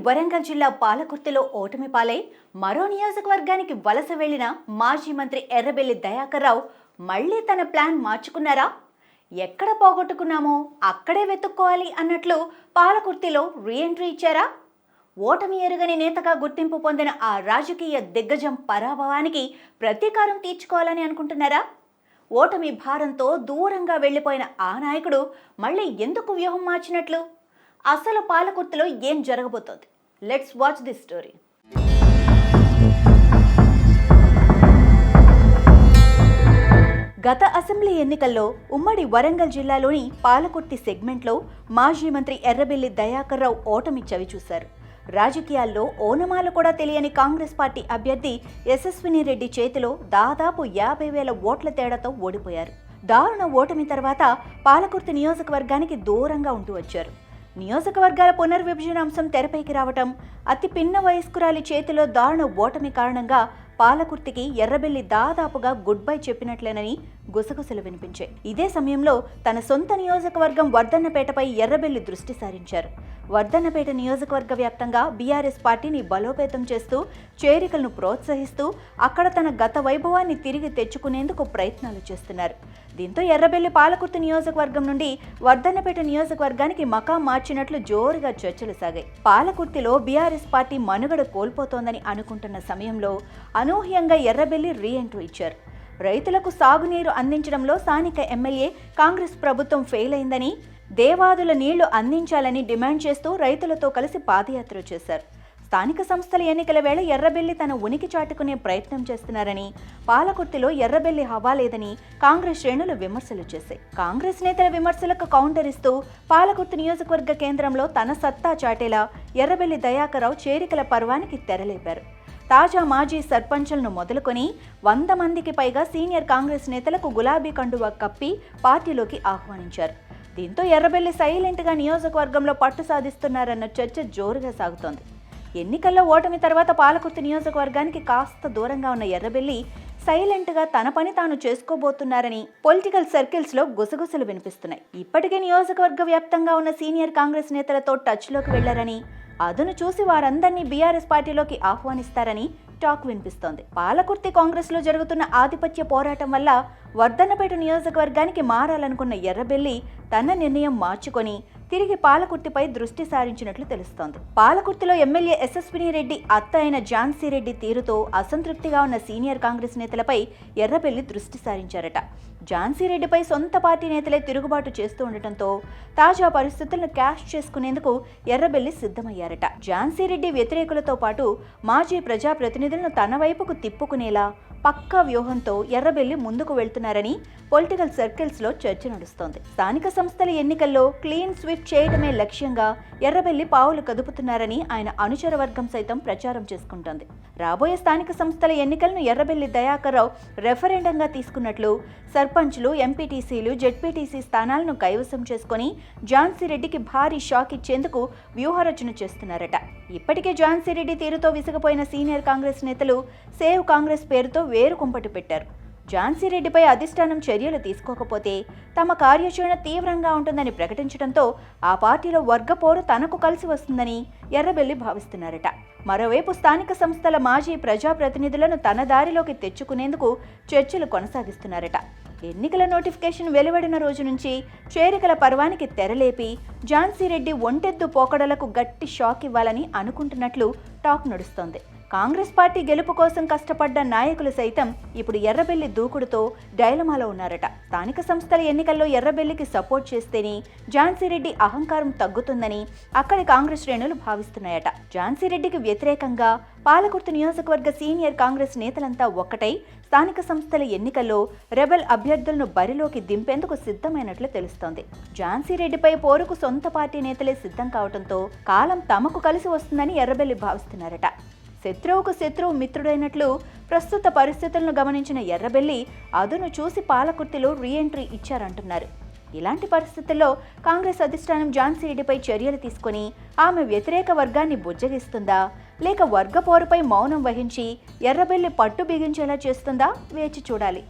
వరంగల్ జిల్లా పాలకుర్తిలో ఓటమి పాలై మరో నియోజకవర్గానికి వలస వెళ్లిన మాజీ మంత్రి ఎర్రబెల్లి దయాకర్ రావు మళ్లీ తన ప్లాన్ మార్చుకున్నారా? ఎక్కడ పోగొట్టుకున్నామో అక్కడే వెతుక్కోవాలి అన్నట్లు పాలకుర్తిలో రీఎంట్రీ ఇచ్చారా? ఓటమి ఎరుగని నేతగా గుర్తింపు పొందిన ఆ రాజకీయ దిగ్గజం పరాభవానికి ప్రతీకారం తీర్చుకోవాలని అనుకుంటున్నారా? ఓటమి భారంతో దూరంగా వెళ్లిపోయిన ఆ నాయకుడు మళ్లీ ఎందుకు వ్యూహం మార్చినట్లు? అసలు పాలకుర్తిలో ఏం జరగబోతోంది? Let's watch this story. గత అసెంబ్లీ ఎన్నికల్లో ఉమ్మడి వరంగల్ జిల్లాలోని పాలకుర్తి సెగ్మెంట్లో మాజీ మంత్రి ఎర్రబెల్లి దయాకర్ రావు ఓటమి చవిచూశారు. రాజకీయాల్లో ఓనమాలు కూడా తెలియని కాంగ్రెస్ పార్టీ అభ్యర్థి యశస్విని రెడ్డి చేతిలో దాదాపు 50,000 ఓట్ల తేడాతో ఓడిపోయారు. దారుణ ఓటమి తర్వాత పాలకుర్తి నియోజకవర్గానికి దూరంగా ఉంటూ వచ్చారు. నియోజకవర్గాల పునర్విభజన అంశం తెరపైకి రావటం, అతి పిన్న వయస్కురాలి చేతిలో దారుణ ఓటమి కారణంగా పాలకుర్తికి ఎర్రబెల్లి దాదాపుగా గుడ్ బై చెప్పినట్లేనని గుసగుసలు వినిపించాయి. ఇదే సమయంలో తన సొంత నియోజకవర్గం వర్ధన్నపేటపై ఎర్రబెల్లి దృష్టి సారించారు. వర్ధన్నపేట నియోజకవర్గ వ్యాప్తంగా బీఆర్ఎస్ పార్టీని బలోపేతం చేస్తూ, చేరికలను ప్రోత్సహిస్తూ అక్కడ తన గత వైభవాన్ని తిరిగి తెచ్చుకునేందుకు ప్రయత్నాలు చేస్తున్నారు. దీంతో ఎర్రబెల్లి పాలకుర్తి నియోజకవర్గం నుండి వర్ధన్నపేట నియోజకవర్గానికి మకాం మార్చినట్లు జోరుగా చర్చలు సాగాయి. పాలకుర్తిలో బీఆర్ఎస్ పార్టీ మనుగడ కోల్పోతోందని అనుకుంటున్న సమయంలో అనూహ్యంగా ఎర్రబెల్లి రీఎంట్రీ ఇచ్చారు. రైతులకు సాగునీరు అందించడంలో స్థానిక ఎమ్మెల్యే కాంగ్రెస్ ప్రభుత్వం ఫెయిల్ అయిందని, దేవాదుల నీళ్లు అందించాలని డిమాండ్ చేస్తూ రైతులతో కలిసి పాదయాత్ర చేశారు. స్థానిక సంస్థల ఎన్నికల వేళ ఎర్రబెల్లి తన ఉనికి చాటుకునే ప్రయత్నం చేస్తున్నారని, పాలకుర్తిలో ఎర్రబెల్లి హవా లేదని కాంగ్రెస్ శ్రేణులు విమర్శలు చేశాయి. కాంగ్రెస్ నేతల విమర్శలకు కౌంటర్ ఇస్తూ పాలకుర్తి నియోజకవర్గ కేంద్రంలో తన సత్తా చాటేలా ఎర్రబెల్లి దయాకర్ రావు చేరికల పర్వానికి తెరలేపారు. తాజా మాజీ సర్పంచులను మొదలుకొని 100 మందికి పైగా సీనియర్ కాంగ్రెస్ నేతలకు గులాబీ కండువా కప్పి పార్టీలోకి ఆహ్వానించారు. దీంతో ఎర్రబెల్లి సైలెంట్గా నియోజకవర్గంలో పట్టు సాధిస్తున్నారన్న చర్చ జోరుగా సాగుతోంది. ఎన్నికల్లో ఓటమి తర్వాత పాలకుర్తి నియోజకవర్గానికి కాస్త దూరంగా ఉన్న ఎర్రబెల్లి సైలెంట్గా తన పని తాను చేసుకోబోతున్నారని పొలిటికల్ సర్కిల్స్లో గుసగుసలు వినిపిస్తున్నాయి. ఇప్పటికే నియోజకవర్గ వ్యాప్తంగా ఉన్న సీనియర్ కాంగ్రెస్ నేతలతో టచ్లోకి వెళ్లారని, అదును చూసి వారందరినీ బీఆర్ఎస్ పార్టీలోకి ఆహ్వానిస్తారని టాక్ వినిపిస్తోంది. పాలకుర్తి కాంగ్రెస్లో జరుగుతున్న ఆధిపత్య పోరాటం వల్ల వర్ధన్నపేట నియోజకవర్గానికి మారాలనుకున్న ఎర్రబెల్లి తన నిర్ణయం మార్చుకొని తిరిగి పాలకుర్తిపై దృష్టి సారించినట్లు తెలుస్తోంది. పాలకుర్తిలో ఎమ్మెల్యే యశస్విని రెడ్డి అత్త అయిన ఝాన్సీ రెడ్డి తీరుతో అసంతృప్తిగా ఉన్న సీనియర్ కాంగ్రెస్ నేతలపై ఎర్రబెల్లి దృష్టి సారించారట. ఝాన్సీ రెడ్డిపై సొంత పార్టీ నేతలే తిరుగుబాటు చేస్తూ ఉండటంతో తాజా పరిస్థితులను క్యాష్ చేసుకునేందుకు ఎర్రబెల్లి సిద్ధమయ్యారట. ఝాన్సీ రెడ్డి వ్యతిరేకులతో పాటు మాజీ ప్రజాప్రతినిధులను తన వైపుకు తిప్పుకునేలా పక్కా వ్యూహంతో ఎర్రబెల్లి ముందుకు వెళ్తున్నారని పొలిటికల్ సర్కిల్స్ లో చర్చ నడుస్తోంది. స్థానిక సంస్థల ఎన్నికల్లో క్లీన్ స్వీప్ చేయడమే లక్ష్యంగా ఎర్రబెల్లి పావులు కదుపుతున్నారని ఆయన అనుచర వర్గం సైతం ప్రచారం చేసుకుంటోంది. రాబోయే స్థానిక సంస్థల ఎన్నికలను ఎర్రబెల్లి దయాకర్ రావు రెఫరెండంగా తీసుకున్నట్లు, సర్పంచ్లు, ఎంపీటీసీలు, జెడ్పీటీసీ స్థానాలను కైవసం చేసుకుని ఝాన్సీ రెడ్డికి భారీ షాక్ ఇచ్చేందుకు వ్యూహరచన చేస్తున్నారట. ఇప్పటికే ఝాన్సీ రెడ్డి తీరుతో విసిగిపోయిన సీనియర్ కాంగ్రెస్ నేతలు సేవ్ కాంగ్రెస్ పేరుతో వేరు కుంపటి పెట్టారు. ఝాన్సీ రెడ్డిపై అధిష్టానం చర్యలు తీసుకోకపోతే తమ కార్యాచరణ తీవ్రంగా ఉంటుందని ప్రకటించడంతో ఆ పార్టీలో వర్గపోరు తనకు కలిసి వస్తుందని ఎర్రబెల్లి భావిస్తున్నారట. మరోవైపు స్థానిక సంస్థల మాజీ ప్రజాప్రతినిధులను తన దారిలోకి తెచ్చుకునేందుకు చర్చలు కొనసాగిస్తున్నారట. ఎన్నికల నోటిఫికేషన్ వెలువడిన రోజు నుంచి చేరికల పర్వానికి తెరలేపి ఝాన్సీ రెడ్డి ఒంటెద్దు పోకడలకు గట్టి షాక్ ఇవ్వాలని అనుకుంటున్నట్లు టాక్ నడుస్తోంది. కాంగ్రెస్ పార్టీ గెలుపు కోసం కష్టపడ్డ నాయకులు సైతం ఇప్పుడు ఎర్రబెల్లి దూకుడుతో డైలమాలో ఉన్నారట. స్థానిక సంస్థల ఎన్నికల్లో ఎర్రబెల్లికి సపోర్ట్ చేస్తేనే ఝాన్సీ రెడ్డి అహంకారం తగ్గుతుందని అక్కడి కాంగ్రెస్ శ్రేణులు భావిస్తున్నాయట. ఝాన్సీ రెడ్డికి వ్యతిరేకంగా పాలకుర్తి నియోజకవర్గ సీనియర్ కాంగ్రెస్ నేతలంతా ఒక్కటై స్థానిక సంస్థల ఎన్నికల్లో రెబెల్ అభ్యర్థులను బరిలోకి దింపేందుకు సిద్ధమైనట్లు తెలుస్తోంది. ఝాన్సీ రెడ్డిపై పోరుకు సొంత పార్టీ నేతలే సిద్ధం కావడంతో కాలం తమకు కలిసి వస్తుందని ఎర్రబెల్లి భావిస్తున్నారట. శత్రువుకు శత్రువు మిత్రుడైనట్లు ప్రస్తుత పరిస్థితులను గమనించిన ఎర్రబెల్లి అదును చూసి పాలకుర్తిలో రీఎంట్రీ ఇచ్చారంటున్నారు. ఇలాంటి పరిస్థితుల్లో కాంగ్రెస్ అధిష్టానం ఝాన్సీ రెడ్డిపై చర్యలు తీసుకుని ఆమె వ్యతిరేక వర్గాన్ని బుజ్జగిస్తుందా, లేక వర్గపోరుపై మౌనం వహించి ఎర్రబెల్లి పట్టు బిగించేలా చేస్తుందా వేచి చూడాలి.